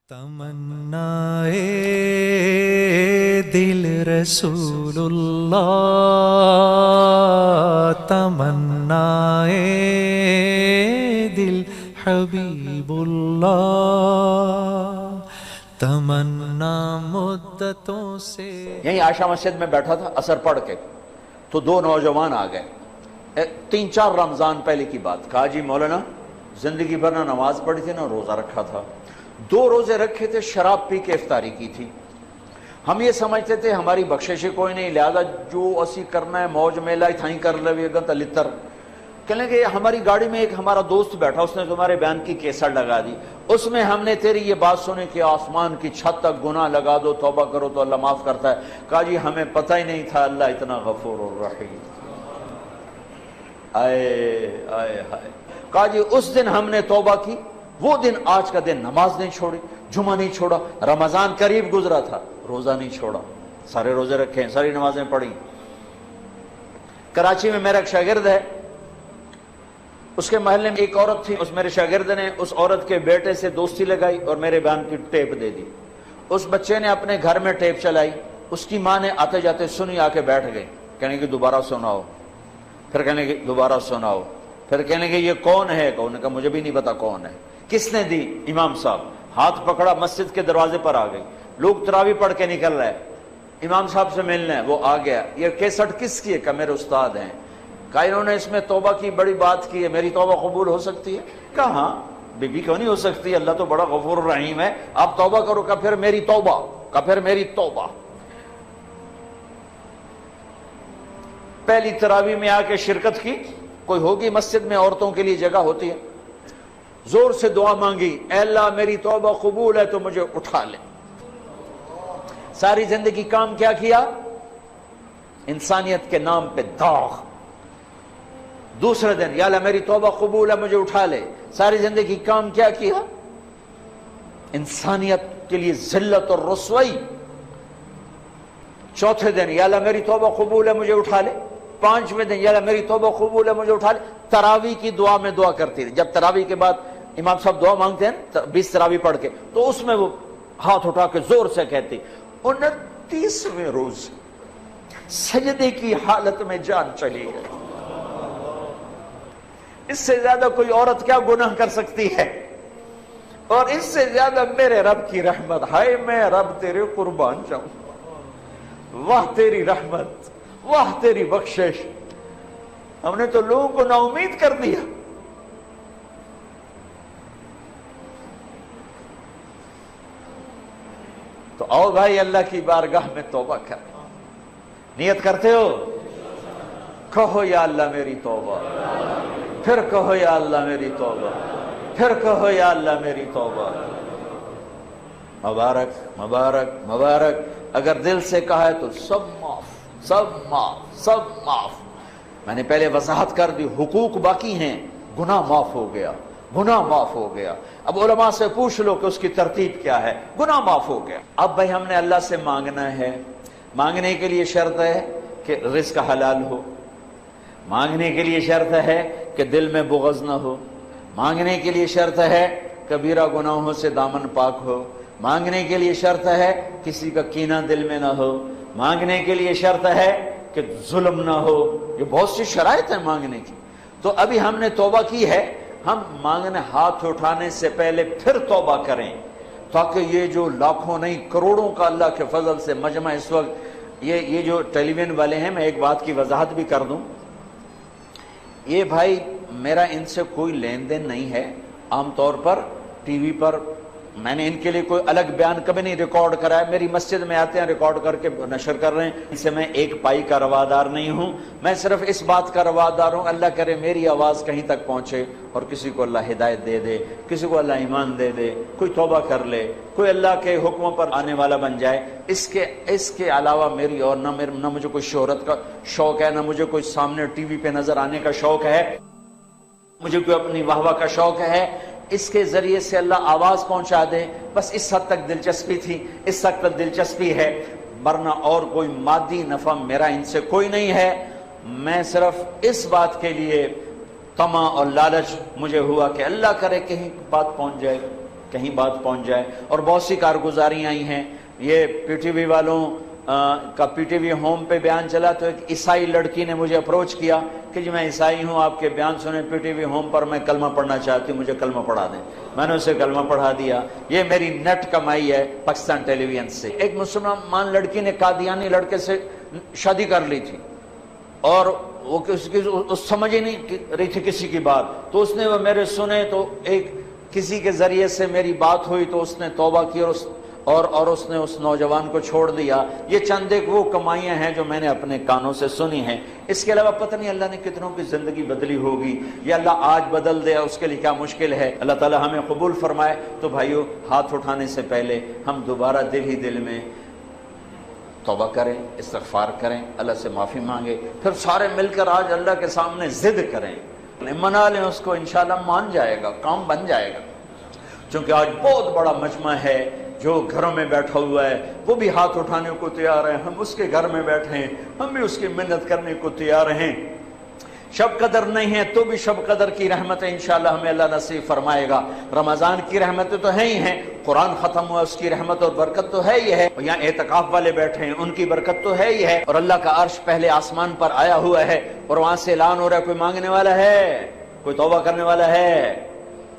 تمنائے دل رسول اللہ، تمنائے دل حبیب اللہ، تمنا مدتوں سے۔ یہیں عائشہ مسجد میں بیٹھا تھا عصر پڑھ کے، تو دو نوجوان آ گئے، 3-4 رمضان پہلے کی بات۔ کہا جی مولانا زندگی بھر نہ نماز پڑھی تھی نہ روزہ رکھا تھا، 2 روزے رکھے تھے، شراب پی کے افطاری کی تھی۔ ہم یہ سمجھتے تھے ہماری بخشش کوئی نہیں، لہذا جو اسی کرنا ہے موج میلہ تھائیں کر لے گا تلتر۔ کہنے کہ ہماری گاڑی میں ایک ہمارا دوست بیٹھا، اس نے تمہارے بیان کی کیسٹ لگا دی، اس میں ہم نے تیری یہ بات سنی کہ آسمان کی چھت تک گناہ لگا دو، توبہ کرو تو اللہ معاف کرتا ہے۔ کہا جی ہمیں پتہ ہی نہیں تھا اللہ اتنا غفور الرحیم۔ آئے آئے ہائے۔ کہا جی اس دن ہم نے توبہ کی، وہ دن آج کا دن نماز نہیں چھوڑی، جمعہ نہیں چھوڑا، رمضان قریب گزرا تھا روزہ نہیں چھوڑا، سارے روزے رکھے ہیں، ساری نمازیں پڑھی۔ کراچی میں میرا ایک شاگرد ہے، اس کے محلے میں ایک عورت تھی، اس میرے شاگرد نے اس عورت کے بیٹے سے دوستی لگائی اور میرے بیان کی ٹیپ دے دی۔ اس بچے نے اپنے گھر میں ٹیپ چلائی، اس کی ماں نے آتے جاتے سنی، آ کے بیٹھ گئی، کہنے کہ دوبارہ سناؤ، پھر کہنے کہ دوبارہ سناؤ، پھر کہنے کہ یہ کون ہے؟ انہوں نے کہا مجھے بھی نہیں پتا کون ہے۔ کس نے دی؟ امام صاحب۔ ہاتھ پکڑا، مسجد کے دروازے پر آ گئی، لوگ تراویح پڑھ کے نکل رہے، امام صاحب سے ملنا ہے، وہ آ گیا۔ یہ کیسٹ کس کی ہے؟ کہ میرے استاد ہیں۔ کہا انہوں نے اس میں توبہ کی بڑی بات کی ہے، میری توبہ قبول ہو سکتی ہے؟ کہا ہاں، بی بی کیوں نہیں ہو سکتی، اللہ تو بڑا غفور الرحیم ہے، آپ توبہ کرو۔ کہا پھر میری توبہ، کہا پھر میری توبہ۔ پہلی تراویح میں آ کے شرکت کی، کوئی ہوگی مسجد میں عورتوں کے لیے جگہ ہوتی ہے، زور سے دعا مانگی، اے اللہ میری توبہ قبول ہے تو مجھے اٹھا لے۔ ساری زندگی کام کیا کیا؟ انسانیت کے نام پہ داغ۔ دوسرے دن یا اللہ میری توبہ قبول ہے مجھے اٹھا لے، ساری زندگی کام کیا کیا؟ انسانیت کے لیے ذلت اور رسوائی۔ چوتھے دن یا اللہ میری توبہ قبول ہے مجھے اٹھا لے، 5ویں دن یا اللہ میری توبہ قبول ہے مجھے اٹھا لے۔ تراویح کی دعا میں دعا کرتی تھی، جب تراویح کے بعد امام صاحب دعا مانگتے ہیں 20 تراویح پڑھ کے، تو اس میں وہ ہاتھ اٹھا کے زور سے کہتی 29ویں روز سجدے کی حالت میں جان چلی گئی۔ اس سے زیادہ کوئی عورت کیا گناہ کر سکتی ہے؟ اور اس سے زیادہ میرے رب کی رحمت، ہائے میں رب تیرے قربان جاؤں، واہ تیری رحمت، واہ تیری بخشش۔ ہم نے تو لوگوں کو نا امید کر دیا۔ تو آؤ بھائی اللہ کی بارگاہ میں توبہ کریں۔ نیت کرتے ہو؟ کہو یا اللہ میری توبہ، پھر کہو یا اللہ میری توبہ، پھر کہو یا اللہ میری توبہ۔ مبارک مبارک مبارک۔ اگر دل سے کہا ہے تو سب معاف، سب معاف، سب معاف۔ میں نے پہلے وضاحت کر دی، حقوق باقی ہیں، گناہ معاف ہو گیا، گناہ معاف ہو گیا۔ اب علماء سے پوچھ لو کہ اس کی ترتیب کیا ہے، گناہ معاف ہو گیا۔ اب بھائی ہم نے اللہ سے مانگنا ہے، مانگنے کے لیے شرط ہے کہ رزق حلال ہو، مانگنے کے لیے شرط ہے کہ دل میں بغض نہ ہو، مانگنے کے لیے شرط ہے کبیرہ گناہوں سے دامن پاک ہو، مانگنے کے لیے شرط ہے کسی کا کینہ دل میں نہ ہو، مانگنے کے لیے شرط ہے کہ ظلم نہ ہو۔ یہ بہت سی شرائط ہیں مانگنے کی۔ تو ابھی ہم نے توبہ کی ہے، ہم مانگنے ہاتھ اٹھانے سے پہلے پھر توبہ کریں، تاکہ یہ جو لاکھوں نہیں کروڑوں کا اللہ کے فضل سے مجمع اس وقت یہ جو ٹیلی ویژن والے ہیں، میں ایک بات کی وضاحت بھی کر دوں، یہ بھائی میرا ان سے کوئی لین دین نہیں ہے۔ عام طور پر ٹی وی پر میں نے ان کے لیے کوئی الگ بیان کبھی نہیں ریکارڈ کرا ہے، میری مسجد میں آتے ہیں ریکارڈ کر کے نشر کر رہے ہیں، ان سے میں ایک پائی کا روادار نہیں ہوں۔ میں صرف اس بات کا روادار ہوں اللہ کرے میری آواز کہیں تک پہنچے اور کسی کو اللہ ہدایت دے دے، کسی کو اللہ ایمان دے دے، کوئی توبہ کر لے، کوئی اللہ کے حکموں پر آنے والا بن جائے۔ اس کے علاوہ میری اور نہ مجھے کوئی شہرت کا شوق ہے، نہ مجھے کوئی سامنے ٹی وی پہ نظر آنے کا شوق ہے، مجھے کوئی اپنی واہ واہ کا شوق ہے۔ اس کے ذریعے سے اللہ آواز پہنچا دے، بس اس حد تک دلچسپی تھی، اس حد تک دلچسپی ہے، ورنہ اور کوئی مادی نفع میرا ان سے کوئی نہیں ہے۔ میں صرف اس بات کے لیے طمع اور لالچ مجھے ہوا کہ اللہ کرے کہیں بات پہنچ جائے، کہیں بات پہنچ جائے. اور بہت سی کارگزاریاں آئی ہیں. یہ پی ٹی وی والوں کا پی ٹی وی ہوم پہ بیان چلا تو ایک عیسائی لڑکی نے مجھے اپروچ کیا کہ جی میں عیسائی ہوں, آپ کے بیان سنے پی ٹی وی ہوم پر, میں کلمہ پڑھنا چاہتی ہوں, مجھے کلمہ پڑھا دیں. میں نے اسے کلمہ پڑھا دیا. یہ میری نیٹ کمائی ہے پاکستان ٹیلی ویژن سے. ایک مسلمان لڑکی نے قادیانی لڑکے سے شادی کر لی تھی اور وہ سمجھ ہی نہیں رہی تھی کسی کی بات, تو اس نے وہ میرے سنے تو ایک کسی کے ذریعے سے میری بات ہوئی تو اس نے توبہ کی اور اس نے اس نوجوان کو چھوڑ دیا. یہ چند ایک وہ کمائیاں ہیں جو میں نے اپنے کانوں سے سنی ہیں. اس کے علاوہ پتہ نہیں اللہ نے کتنوں کی زندگی بدلی ہوگی, یا اللہ آج بدل دے اس کے لیے کیا مشکل ہے. اللہ تعالی ہمیں قبول فرمائے. تو بھائیو, ہاتھ اٹھانے سے پہلے ہم دوبارہ دل ہی دل میں توبہ کریں, استغفار کریں, اللہ سے معافی مانگے, پھر سارے مل کر آج اللہ کے سامنے ضد کریں, منا لیں اس کو, انشاءاللہ مان جائے گا, کام بن جائے گا. چونکہ آج بہت بڑا مجمع ہے جو گھروں میں بیٹھا ہوا ہے, وہ بھی ہاتھ اٹھانے کو تیار ہیں, ہم اس کے گھر میں بیٹھے ہیں, ہم بھی اس کی منت کرنے کو تیار ہیں. شب قدر نہیں ہے تو بھی شب قدر کی رحمتیں انشاءاللہ ہمیں اللہ نصیب فرمائے گا. رمضان کی رحمتیں تو ہیں ہی ہیں, قرآن ختم ہوا اس کی رحمت اور برکت تو ہے ہی ہے, اور یہاں اعتکاف والے بیٹھے ہیں ان کی برکت تو ہے ہی ہے, اور اللہ کا عرش پہلے آسمان پر آیا ہوا ہے اور وہاں سے اعلان ہو رہا ہے کوئی مانگنے والا ہے, کوئی توبہ کرنے والا ہے,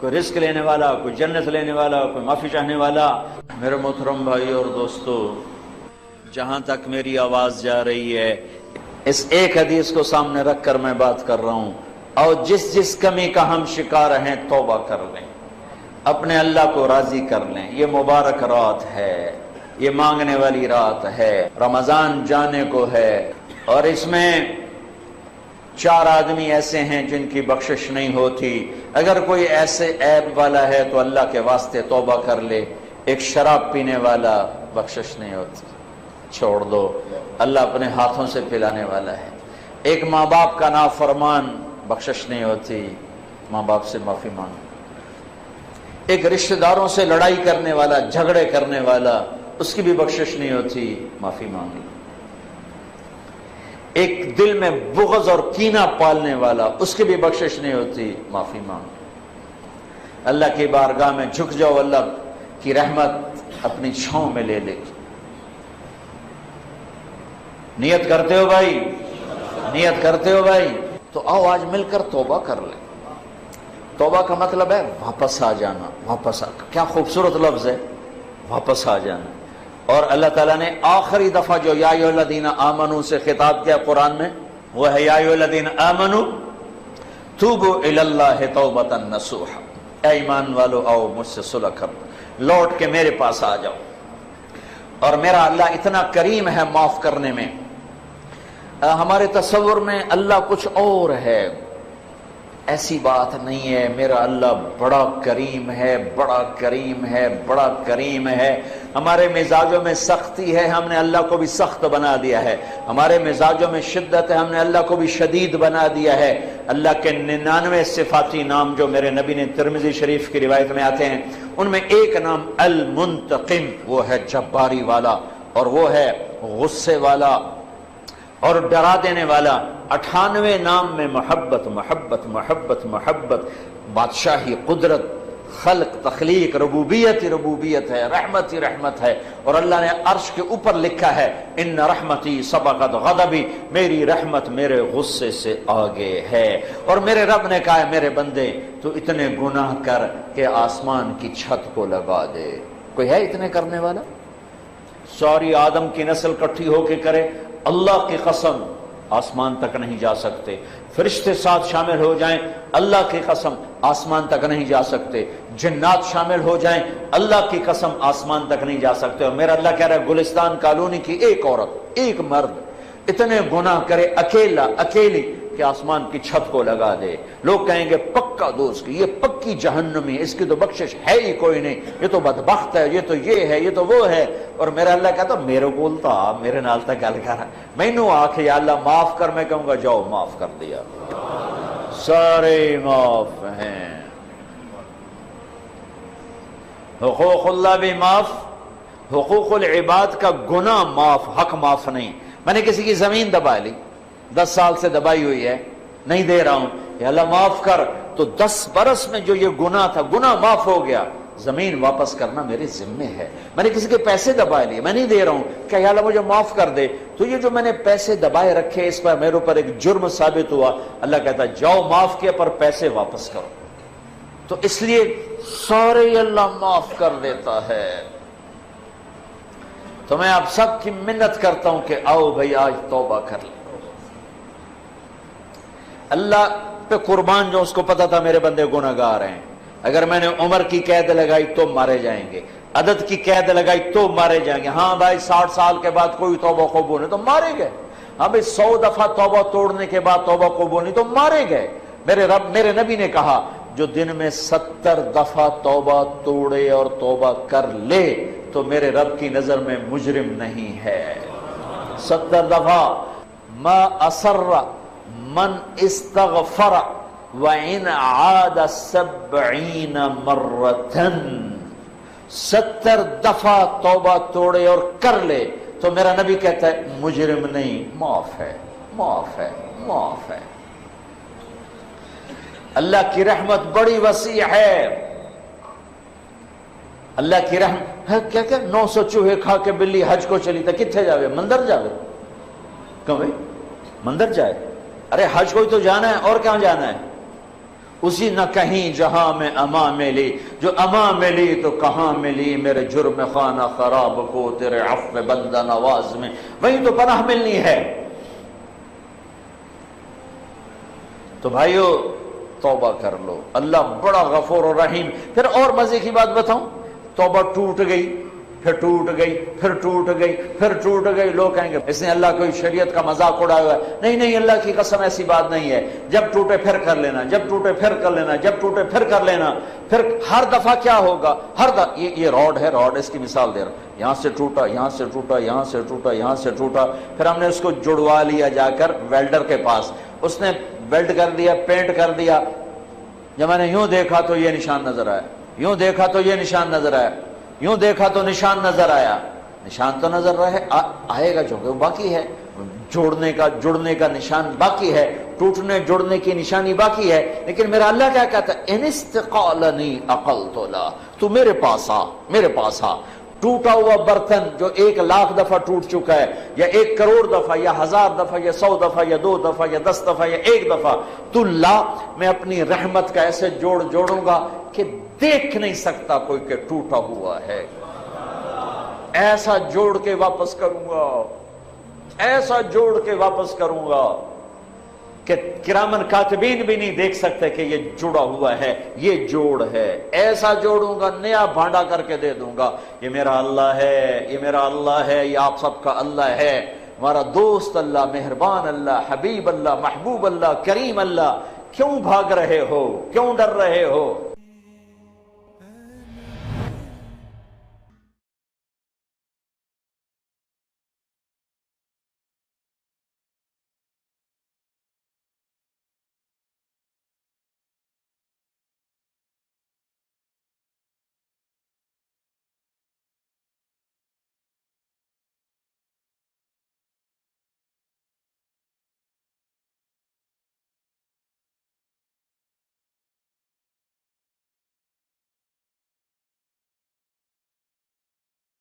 کوئی رزق لینے والا, کوئی جنت لینے والا, کوئی معافی چاہنے والا. میرے محترم بھائی اور دوستو, جہاں تک میری آواز جا رہی ہے اس ایک حدیث کو سامنے رکھ کر میں بات کر رہا ہوں. اور جس کمی کا ہم شکار ہیں توبہ کر لیں, اپنے اللہ کو راضی کر لیں. یہ مبارک رات ہے, یہ مانگنے والی رات ہے, رمضان جانے کو ہے, اور اس میں 4 آدمی ایسے ہیں جن کی بخشش نہیں ہوتی. اگر کوئی ایسے عیب والا ہے تو اللہ کے واسطے توبہ کر لے. ایک شراب پینے والا, بخشش نہیں ہوتی, چھوڑ دو, اللہ اپنے ہاتھوں سے پلانے والا ہے. ایک ماں باپ کا نافرمان, بخشش نہیں ہوتی, ماں باپ سے معافی مانگو. ایک رشتہ داروں سے لڑائی کرنے والا, جھگڑے کرنے والا, اس کی بھی بخشش نہیں ہوتی, معافی مانگو. ایک دل میں بغض اور کینہ پالنے والا, اس کی بھی بخشش نہیں ہوتی, معافی مانگو. اللہ کی بارگاہ میں جھک جاؤ, اللہ کی رحمت اپنی چھاؤں میں لے لے. نیت کرتے ہو بھائی, نیت کرتے ہو بھائی, تو آؤ آج مل کر توبہ کر لیں. توبہ کا مطلب ہے واپس آ جانا. واپس آ, کیا خوبصورت لفظ ہے, واپس آ جانا. اور اللہ تعالیٰ نے آخری دفعہ جو یا ایھا الذین آمنوا سے خطاب کیا قرآن میں, وہ ہے یا ایھا الذین آمنوا توبوا الی اللہ توبۃ نصوحا. اے ایمان والو آؤ مجھ سے صلح کر, لوٹ کے میرے پاس آ جاؤ. اور میرا اللہ اتنا کریم ہے معاف کرنے میں. ہمارے تصور میں اللہ کچھ اور ہے, ایسی بات نہیں ہے. میرا اللہ بڑا کریم ہے, بڑا کریم ہے, بڑا کریم ہے. ہمارے مزاجوں میں سختی ہے, ہم نے اللہ کو بھی سخت بنا دیا ہے. ہمارے مزاجوں میں شدت ہے, ہم نے اللہ کو بھی شدید بنا دیا ہے. اللہ کے 99 صفاتی نام جو میرے نبی نے ترمذی شریف کی روایت میں آتے ہیں, ان میں ایک نام المنتقم, وہ ہے جباری والا, اور وہ ہے غصے والا اور ڈرا دینے والا. 98 نام میں محبت محبت محبت محبت, بادشاہی, قدرت, خلق, تخلیق, ربوبیت ہی ربوبیت ہے, رحمت ہی رحمت ہے. اور اللہ نے عرش کے اوپر لکھا ہے ان رحمتی سبقت غضبی, میری رحمت میرے غصے سے آگے ہے. اور میرے رب نے کہا ہے میرے بندے تو اتنے گناہ کر کہ آسمان کی چھت کو لگا دے. کوئی ہے اتنے کرنے والا؟ ساری آدم کی نسل کٹھی ہو کے کرے, اللہ کی قسم آسمان تک نہیں جا سکتے. فرشتے ساتھ شامل ہو جائیں, اللہ کی قسم آسمان تک نہیں جا سکتے. جنات شامل ہو جائیں, اللہ کی قسم آسمان تک نہیں جا سکتے. اور میرا اللہ کہہ رہا ہے گلستان کالونی کی ایک عورت, ایک مرد اتنے گناہ کرے اکیلا اکیلی کہ آسمان کی چھت کو لگا دے. لوگ کہیں گے پکا دوست, یہ پکی جہنمی, اس کی تو بخشش ہے ہی کوئی نہیں, یہ تو بدبخت ہے, یہ تو یہ ہے, یہ تو وہ ہے. اور میرا اللہ کہتا میرے بولتا, میرے نال تک گل کر, مینوں آکھ یا اللہ معاف کر, میں کہوں گا جاؤ معاف کر دیا, سارے معاف ہیں. حقوق اللہ بھی معاف, حقوق العباد کا گناہ معاف, حق معاف نہیں. میں نے کسی کی زمین دبا لی, 10 سال سے دبائی ہوئی ہے, نہیں دے رہا ہوں, یا اللہ معاف کر, تو 10 برس میں جو یہ گناہ تھا گناہ معاف ہو گیا. زمین واپس کرنا میرے ذمے ہے. میں نے کسی کے پیسے دبائے لیے, میں نہیں دے رہا ہوں کہ یا اللہ مجھے معاف کر دے, تو یہ جو میں نے پیسے دبائے رکھے اس پر میرے اوپر ایک جرم ثابت ہوا. اللہ کہتا ہے جاؤ معاف کیا پر پیسے واپس کرو. تو اس لیے سارے اللہ معاف کر دیتا ہے. تو میں آپ سب کی منت کرتا ہوں کہ آؤ بھائی آج توبہ کر لیں. اللہ پہ قربان جو اس کو پتا تھا میرے بندے گناہگار ہیں. اگر میں نے عمر کی قید لگائی تو مارے جائیں گے, عدد کی قید لگائی تو مارے جائیں گے. ہاں بھائی 60 سال کے بعد کوئی توبہ قبول نہیں تو مارے گئے. ہاں بھائی 100 دفعہ توبہ توڑنے کے بعد توبہ قبول نہیں تو مارے گئے. میرے نبی نے کہا جو دن میں 70 دفعہ توبہ توڑے اور توبہ کر لے تو میرے رب کی نظر میں مجرم نہیں ہے. 70 دفعہ. ما اسر من استغفر وَإِنْ عَادَ 70 مرتن. 70 دفعہ توبہ توڑے اور کر لے تو میرا نبی کہتا ہے مجرم نہیں, معاف ہے, معاف ہے, معاف ہے. اللہ کی رحمت بڑی وسیع ہے. اللہ کی رحمت کیا 900 چوہے کھا کے بلی حج کو چلی تھا, کتنے جاوے؟ مندر جاوے. کیوں بھائی مندر جائے؟ ارے حج کو ہی تو جانا ہے, اور کہاں جانا ہے؟ اسی نہ کہیں جہاں میں اما ملی, جو اما ملی تو کہاں ملی میرے جرم خانہ خراب کو تیرے عفو بندہ نواز میں, وہیں تو پناہ ملنی ہے. تو بھائیو توبہ کر لو, اللہ بڑا غفور و رحیم. پھر اور مزے کی بات بتاؤں, توبہ ٹوٹ گئی, پھر ٹوٹ گئی, پھر ٹوٹ گئی, پھر ٹوٹ گئی. لوگ کہیں گے اس نے اللہ کوئی شریعت کا مذاق اڑایا ہوا ہے. نہیں نہیں, اللہ کی قسم ایسی بات نہیں ہے. جب ٹوٹے پھر کر لینا, جب ٹوٹے پھر کر لینا, جب ٹوٹے پھر کر لینا. پھر ہر دفعہ کیا ہوگا, یہ راڈ ہے, راڈ اس کی مثال دے رہا ہوں. یہاں سے ٹوٹا, یہاں سے ٹوٹا, یہاں سے ٹوٹا, یہاں سے ٹوٹا. پھر ہم نے اس کو جڑوا لیا جا کر ویلڈر کے پاس, اس نے ویلڈ کر دیا, پینٹ کر دیا. جب میں نے یوں دیکھا تو یہ نشان نظر آیا, یوں دیکھا تو یہ نشان نظر آیا, یوں دیکھا تو نشان نظر آیا. نشان تو نظر رہے آئے گا جو کہ باقی ہے, جڑنے کا نشان باقی ہے, ٹوٹنے جڑنے کی نشانی باقی ہے. لیکن میرا اللہ کیا کہتا ہے, ان استقالنی عقلت لا, تو میرے پاس آ, میرے پاس آ. ٹوٹا ہوا برتن جو 1,00,000 دفعہ ٹوٹ چکا ہے, یا 1 کروڑ دفعہ, یا 1000 دفعہ, یا 100 دفعہ, یا 2 دفعہ, یا 10 دفعہ, یا 1 دفعہ, تو لا, میں اپنی رحمت کا ایسے جوڑوں گا کہ دیکھ نہیں سکتا کوئی کہ ٹوٹا ہوا ہے. ایسا جوڑ کے واپس کروں گا, ایسا جوڑ کے واپس کروں گا کہ کرامن کاتبین بھی نہیں دیکھ سکتے کہ یہ جڑا ہوا ہے, یہ جوڑ ہے. ایسا جوڑوں گا, نیا بھانڈا کر کے دے دوں گا. یہ میرا اللہ ہے, یہ میرا اللہ ہے, یہ آپ سب کا اللہ ہے, ہمارا دوست اللہ, مہربان اللہ, حبیب اللہ, محبوب اللہ, کریم اللہ. کیوں بھاگ رہے ہو, کیوں ڈر رہے ہو؟